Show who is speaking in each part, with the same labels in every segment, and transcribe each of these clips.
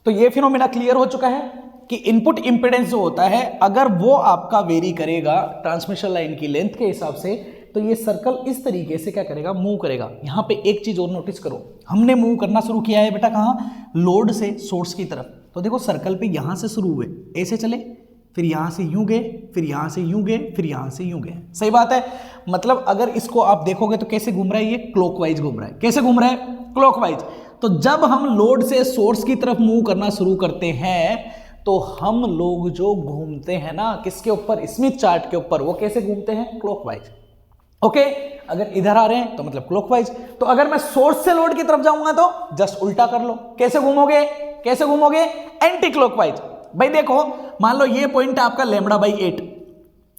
Speaker 1: तो ये phenomena clear हो चुका है कि इनपुट इंपेडेंस जो होता है अगर वो आपका वेरी करेगा ट्रांसमिशन लाइन की लेंथ के हिसाब से, तो ये सर्कल इस तरीके से क्या करेगा, मूव करेगा। यहां पे एक चीज और नोटिस करो, हमने मूव करना शुरू किया है बेटा कहां, लोड से सोर्स की तरफ। तो देखो सर्कल पे यहां से शुरू हुए, ऐसे चले, फिर यहां से यूं गए, फिर यहां से यूं गए, फिर यहां से यूं गए। सही बात है। मतलब अगर इसको आप देखोगे तो कैसे घूम रहा है, ये क्लॉकवाइज घूम रहा है। कैसे घूम रहा है, क्लॉकवाइज। तो जब हम लोड से सोर्स की तरफ मूव करना शुरू करते हैं तो हम लोग जो घूमते हैं ना किसके ऊपर, स्मिथ चार्ट के ऊपर, वो कैसे घूमते हैं, क्लॉकवाइज। ओके, अगर इधर आ रहे हैं तो मतलब क्लॉकवाइज। तो अगर मैं सोर्स से लोड की तरफ जाऊंगा तो जस्ट उल्टा कर लो। कैसे घूमोगे, कैसे घूमोगे, एंटी क्लॉकवाइज। भाई देखो, मान लो ये पॉइंट है आपका लैम्बडा बाई 8,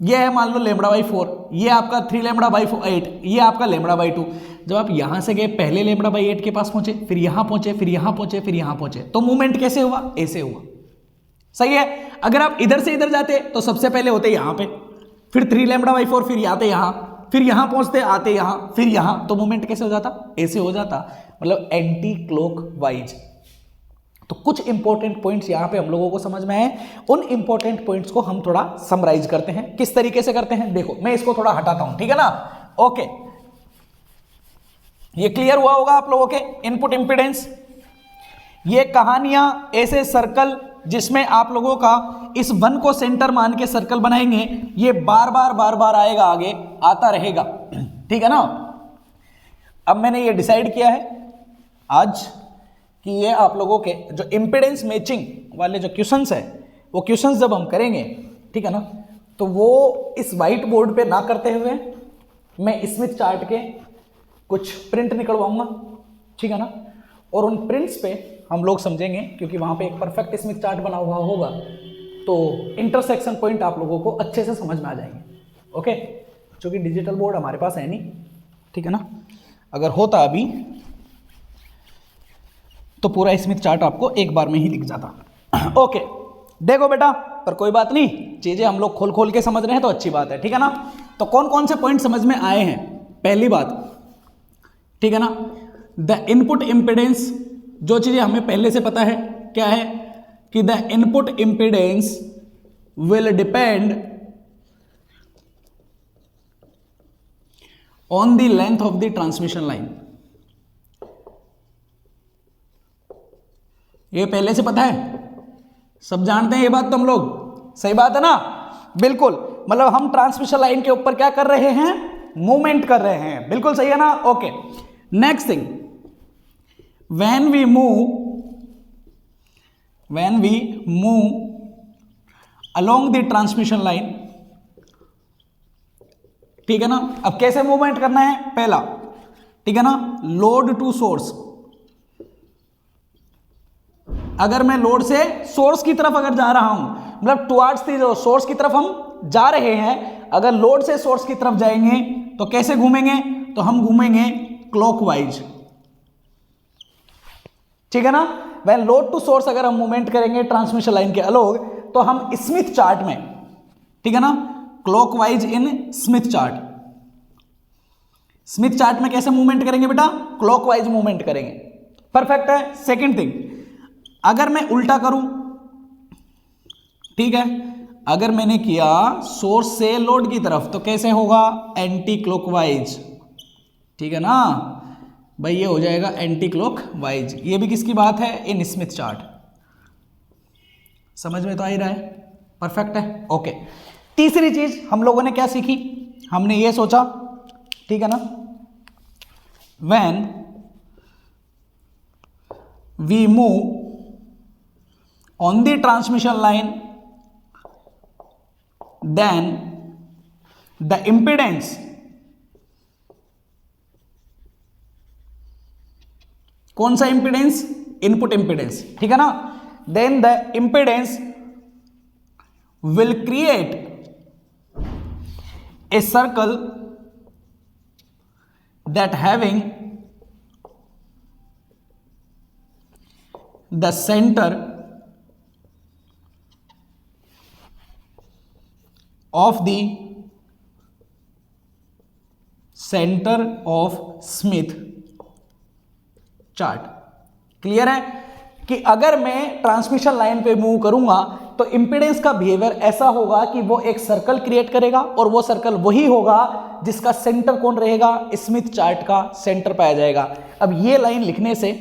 Speaker 1: ये है मान लो लैम्बडा बाई 4, ये आपका 3 लैम्बडा बाई 8, ये आपका लैम्बडा बाई 2। जब आप यहां से गए पहले लैम्बडा बाई 8 के पास पहुंचे, फिर यहां पहुंचे, फिर यहां पहुंचे, फिर यहां पहुंचे, तो मूवमेंट कैसे हुआ, ऐसे हुआ। सही है। अगर आप इधर से इधर जाते तो सबसे पहले होते यहां पे, फिर 3 लैम्बडा बाई 4, फिर आते यहां, फिर यहां पहुंचते, आते यहां, फिर यहां, तो मूवमेंट कैसे हो जाता, ऐसे हो जाता, मतलब एंटी क्लॉकवाइज। तो कुछ इंपॉर्टेंट पॉइंट्स यहां पे हम लोगों को समझ में आए। उन इंपॉर्टेंट पॉइंट्स को हम थोड़ा समराइज करते हैं। किस तरीके से करते हैं, देखो मैं इसको थोड़ा हटाता हूं, ठीक है ना। ओके, ये क्लियर हुआ होगा आप लोगों के, इनपुट इंपेडेंस। ये कहानियां ऐसे सर्कल जिसमें आप लोगों का इस 1 को सेंटर मान के सर्कल बनाएंगे, ये बार बार आएगा, आगे आता रहेगा, ठीक है ना। अब मैंने ये डिसाइड किया है आज कि ये आप लोगों के जो इंपेडेंस मैचिंग वाले जो क्वेश्चंस है, वो क्वेश्चंस जब हम करेंगे, ठीक है ना, तो वो इस व्हाइट बोर्ड पे ना करते हुए मैं स्मिथ चार्ट के कुछ प्रिंट निकलवाऊंगा, ठीक है ना। और उन प्रिंट्स पे हम लोग समझेंगे, क्योंकि वहां पे एक परफेक्ट स्मिथ चार्ट बना हुआ होगा, तो इंटरसेक्शन पॉइंट आप लोगों को अच्छे से समझ में आ जाएंगे। ओके, क्योंकि डिजिटल बोर्ड हमारे पास है नहीं, ठीक है ना। अगर होता अभी तो पूरा स्मिथ चार्ट आपको एक बार में ही लिख जाता। ओके, देखो बेटा, पर कोई बात नहीं, चीजें हम लोग खोल खोल के समझ रहे हैं तो अच्छी बात है, ठीक है ना। तो कौन कौन से पॉइंट समझ में आए हैं, पहली बात, ठीक है ना, द इनपुट इंपेडेंस, जो चीजें हमें पहले से पता है क्या है कि the input impedance will depend on the length of the transmission line. ये पहले से पता है, सब जानते हैं ये बात तो हम लोग। सही बात है ना, बिल्कुल। मतलब हम ट्रांसमिशन लाइन के ऊपर क्या कर रहे हैं, मूवमेंट कर रहे हैं, बिल्कुल सही है ना। Okay, next thing, when we move along the transmission line, ठीक है ना। अब कैसे मूवमेंट करना है, पहला, ठीक है ना, लोड टू सोर्स। अगर मैं लोड से सोर्स की तरफ अगर जा रहा हूं, मतलब टुवर्ड्स द सोर्स की तरफ हम जा रहे हैं, अगर लोड से सोर्स की तरफ जाएंगे तो कैसे घूमेंगे, तो हम घूमेंगे क्लॉकवाइज, ठीक है ना। वह लोड टू सोर्स अगर हम मूवमेंट करेंगे ट्रांसमिशन लाइन के अलोग, तो हम स्मिथ चार्ट में, ठीक है ना, क्लॉकवाइज इन स्मिथ चार्ट। स्मिथ चार्ट में कैसे मूवमेंट करेंगे बेटा, क्लॉकवाइज मूवमेंट करेंगे, परफेक्ट है। सेकंड थिंग, अगर मैं उल्टा करूं, ठीक है, अगर मैंने किया सोर्स से लोड की तरफ तो कैसे होगा, एंटी क्लॉकवाइज, ठीक है ना भाई, ये हो जाएगा एंटी क्लॉकवाइज। ये भी किसकी बात है, इन स्मिथ चार्ट। समझ में तो आ ही रहा है, परफेक्ट है। ओके, तीसरी चीज हम लोगों ने क्या सीखी, हमने ये सोचा, ठीक है ना, when we move on the transmission line then the impedance, कौन सा इंपेडेंस, इनपुट इंपेडेंस, ठीक है ना, then the impedance will create a circle that having the center of the center of Smith chart. Clear है कि अगर मैं transmission line पे मूव करूंगा तो इंपीडेंस का बिहेवियर ऐसा होगा कि वो एक सर्कल क्रिएट करेगा और वो सर्कल वही होगा जिसका सेंटर कौन रहेगा, स्मिथ चार्ट का सेंटर पाया जाएगा। अब ये लाइन लिखने से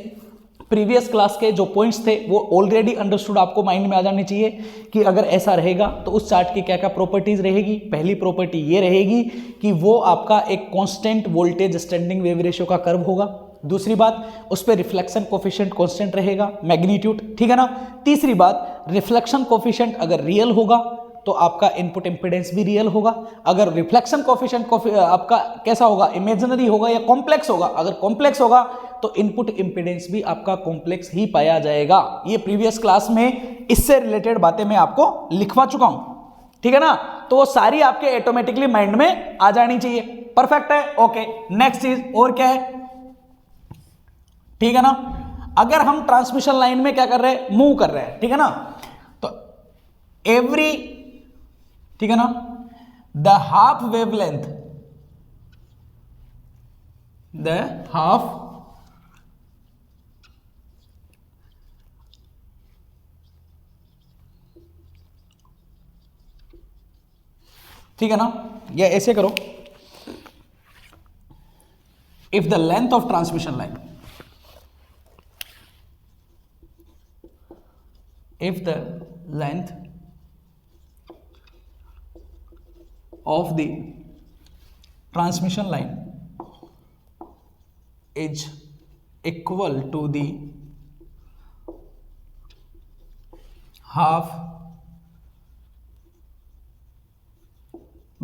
Speaker 1: प्रीवियस क्लास के जो पॉइंट्स थे वो ऑलरेडी अंडरस्टूड आपको माइंड में आ जानी चाहिए कि अगर ऐसा रहेगा तो उस चार्ट की क्या क्या प्रॉपर्टीज रहेगी। पहली प्रॉपर्टी ये रहेगी कि वो आपका एक constant voltage standing wave ratio का कर्व होगा। दूसरी बात, उस पर रिफ्लेक्शन कोफिशिएंट कांस्टेंट रहेगा, मैग्नीट्यूड, ठीक है ना। तीसरी बात, रिफ्लेक्शन कोफिशिएंट अगर रियल होगा तो आपका इनपुट इंपीडेंस भी रियल होगा। अगर रिफ्लेक्शन कोफिशिएंट आपका कैसा होगा, इमेजिनरी होगा या कॉम्प्लेक्स होगा, अगर कॉम्प्लेक्स होगा तो इनपुट इंपीडेंस भी आपका कॉम्प्लेक्स ही पाया जाएगा। ये प्रीवियस क्लास में इससे रिलेटेड बातें मैं आपको लिखवा चुका हूं, ठीक है ना। तो वो सारी आपके ऑटोमेटिकली माइंड में आ जानी चाहिए। परफेक्ट है, ओके। नेक्स्ट चीज और क्या है, ठीक है ना। अगर हम ट्रांसमिशन लाइन में क्या कर रहे हैं, मूव कर रहे हैं, ठीक है ना, तो एवरी, ठीक है ना, the half wavelength, the half ठीक है ना, या ऐसे करो, if the length of transmission line, if the length of the transmission line is equal to the half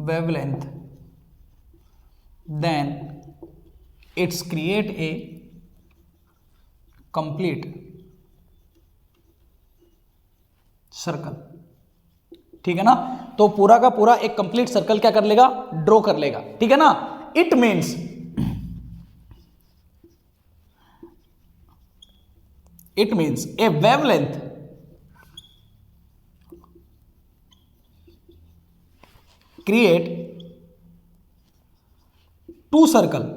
Speaker 1: wavelength, then it's create a complete circle, ठीक है ना। तो पूरा का पूरा एक कंप्लीट सर्कल क्या कर लेगा, ड्रॉ कर लेगा, ठीक है ना। It means a wavelength create two circle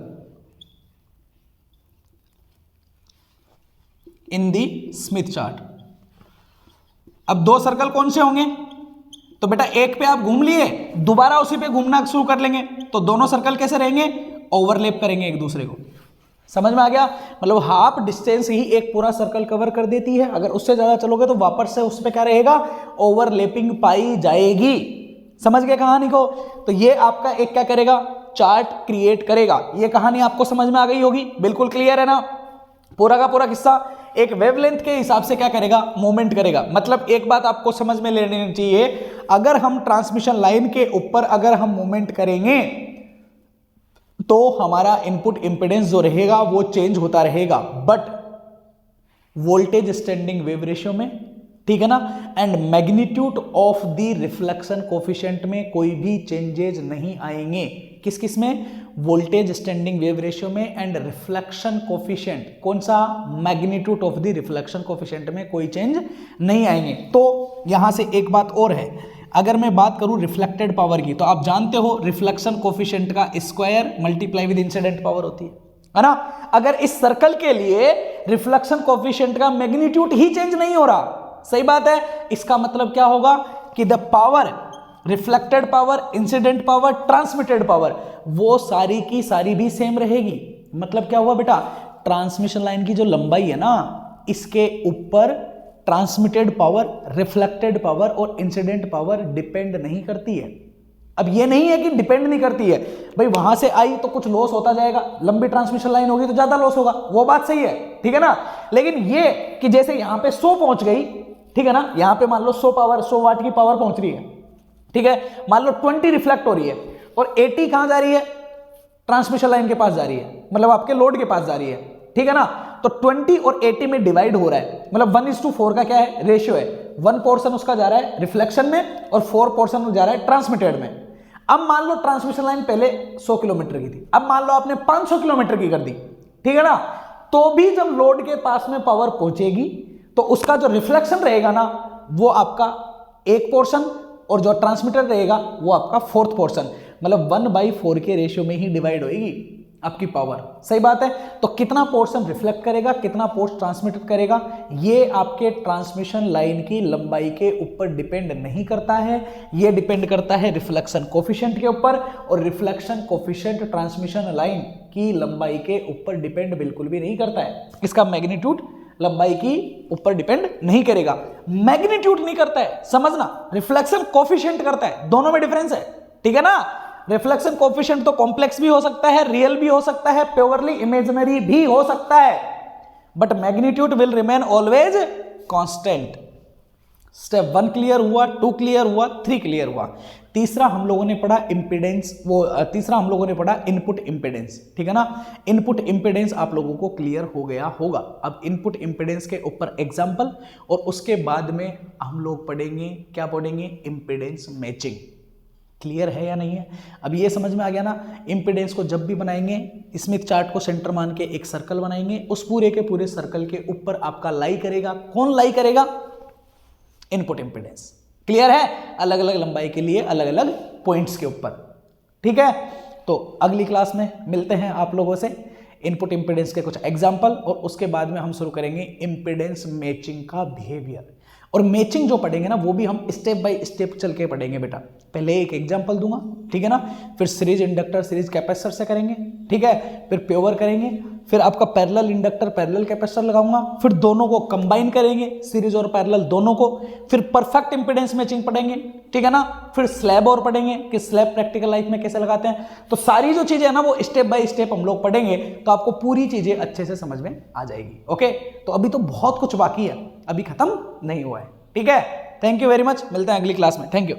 Speaker 1: in the Smith chart. अब दो सर्कल कौन से होंगे, तो बेटा एक पे आप घूम लिए, दोबारा उसी पे घूमना शुरू कर लेंगे, तो दोनों सर्कल कैसे रहेंगे, ओवरलैप करेंगे एक दूसरे को। समझ में आ गया, मतलब हाफ डिस्टेंस ही एक पूरा सर्कल कवर कर देती है। अगर उससे ज्यादा चलोगे तो वापस से उस पे क्या रहेगा, ओवरलैपिंग पाई जाएगी। समझ गए कहानी को। तो ये आपका एक क्या करेगा, चार्ट क्रिएट करेगा। ये कहानी आपको समझ में आ गई होगी, बिल्कुल क्लियर है ना। पूरा का पूरा किस्सा एक वेवलेंथ के हिसाब से क्या करेगा, मूवमेंट करेगा। मतलब एक बात आपको समझ में लेनी चाहिए, अगर हम ट्रांसमिशन लाइन के ऊपर अगर हम मूवमेंट करेंगे तो हमारा इनपुट इंपीडेंस जो रहेगा वो चेंज होता रहेगा, but voltage standing wave ratio में, ठीक है ना, and magnitude of the reflection coefficient में कोई भी चेंजेस नहीं आएंगे। किस किस में, वोल्टेज स्टैंडिंग वेव रेशियो में एंड रिफ्लेक्शन कोफिशिएंट, कौन सा, magnitude of the reflection coefficient में कोई चेंज नहीं आएंगे। तो यहां से एक बात और है, अगर मैं बात करूं रिफ्लेक्टेड पावर की, तो आप जानते हो रिफ्लेक्शन कोफिशिएंट का square multiply with incident power होती है ना। अगर इस सर्कल के लिए रिफ्लेक्शन कोफिशिएंट का मैग्नीट्यूड ही चेंज नहीं हो रहा, सही बात है, इसका मतलब क्या होगा कि the power, reflected power, incident power, transmitted power, वो सारी की सारी भी सेम रहेगी। मतलब क्या हुआ बेटा, ट्रांसमिशन लाइन की जो लंबाई है ना, इसके ऊपर ट्रांसमिटेड पावर, रिफ्लेक्टेड पावर और इंसिडेंट पावर डिपेंड नहीं करती है। अब ये नहीं है कि डिपेंड नहीं करती है, भाई वहां से आई तो कुछ लॉस होता जाएगा, लंबी ट्रांसमिशन लाइन होगी तो ज्यादा लॉस होगा, वो बात सही है, ठीक है ना। लेकिन ये कि जैसे यहां पे 100 पहुंच गई, ठीक है ना, यहां पे मान लो 100 पावर, 100 वाट की पावर पहुंच रही है, ठीक है, मान लो 20 रिफ्लेक्ट हो रही है और 80 कहां जा रही है, ट्रांसमिशन लाइन के पास जा रही है, मतलब आपके लोड के पास जा रही है, ठीक है ना। तो 20 और 80 में डिवाइड हो रहा है, मतलब 1:4 का क्या है, रेशियो है। 1 पोर्शन उसका जा रहा है रिफ्लेक्शन में और 4 पोर्शन जा रहा है ट्रांसमिटेड में। अब मान लो ट्रांसमिशन लाइन पहले 100 किलोमीटर की थी, अब मान लो आपने 500 किलोमीटर की कर दी, ठीक है ना, तो भी जब लोड के पास में पावर पहुंचेगी तो उसका जो रिफ्लेक्शन रहेगा ना, वो आपका एक पोर्शन, और जो ट्रांसमिटर रहेगा वो आपका 4th पोर्शन, मतलब 1/4 के रेशियो में ही डिवाइड होगी। आपकी पावर, सही बात है। तो कितना पोर्शन रिफ्लेक्ट करेगा, कितना पोर्शन ट्रांसमिट करेगा, ये आपके ट्रांसमिशन लाइन की लंबाई के ऊपर डिपेंड नहीं करता है, ये डिपेंड करता है रिफ्लेक्शन कोफिशिएंट के ऊपर, और रिफ्लेक्शन कोफिशिएंट ट्रांसमिशन लाइन की लंबाई के ऊपर डिपेंड बिल्कुल भी नहीं करता है। इसका मैग्नीट्यूड लंबाई की ऊपर डिपेंड नहीं करेगा, मैग्नीट्यूड नहीं करता है, समझना, रिफ्लेक्शन कोफिशिएंट करता है, दोनों में डिफरेंस है, ठीक है ना। रिफ्लेक्शन कोफिशिएंट तो कॉम्प्लेक्स भी हो सकता है, रियल भी हो सकता है, प्योरली इमेजिनरी भी हो सकता है, but magnitude will remain always constant. Step 1 clear हुआ, 2 क्लियर हुआ, 3 क्लियर हुआ। तीसरा हम लोगों ने पढ़ा इंपीडेंस, तीसरा हम लोगों ने पढ़ा इनपुट इंपीडेंस, ठीक है ना। इनपुट इंपीडेंस आप लोगों को क्लियर हो गया होगा। अब इनपुट इंपीडेंस के ऊपर एग्जांपल, और उसके बाद में हम लोग पढ़ेंगे, क्या पढ़ेंगे, इंपीडेंस मैचिंग। क्लियर है या नहीं है? अब ये समझ में आ गया ना। इंपीडेंस को जब भी बनाएंगे, स्मिथ चार्ट को सेंटर मान के एक सर्कल बनाएंगे, उस पूरे के पूरे सर्कल के ऊपर आपका लाई करेगा, कौन लाई करेगा, इनपुट इंपीडेंस। क्लियर है? अलग अलग लंबाई के लिए अलग अलग पॉइंट्स के ऊपर, ठीक है। तो अगली क्लास में मिलते हैं आप लोगों से, इनपुट इंपीडेंस के कुछ एग्जांपल, और उसके बाद में हम शुरू करेंगे इंपीडेंस मैचिंग का बिहेवियर। और मैचिंग जो पढ़ेंगे ना, वो भी हम स्टेप बाय स्टेप चल के पढ़ेंगे बेटा। पहले एक एग्जांपल दूंगा, ठीक है ना, फिर सीरीज इंडक्टर सीरीज कैपेसिटर से करेंगे, ठीक है, फिर प्योर करेंगे, फिर आपका पैरेलल इंडक्टर पैरेलल कैपेसिटर लगाऊंगा, फिर दोनों को कंबाइन करेंगे, सीरीज और पैरेलल दोनों को, फिर परफेक्ट इंपीडेंस मैचिंग पढ़ेंगे, ठीक है ना, फिर स्लैब और पढ़ेंगे कि स्लैब प्रैक्टिकल लाइफ में कैसे लगाते हैं। तो सारी जो चीजें है ना, वो स्टेप बाय स्टेप हम लोग पढ़ेंगे, तो आपको पूरी चीजें अच्छे से समझ में आ जाएगी। ओके, तो अभी तो बहुत कुछ बाकी है, अभी खत्म नहीं हुआ है, ठीक है। थैंक यू वेरी मच, मिलते हैं अगली क्लास में, थैंक यू।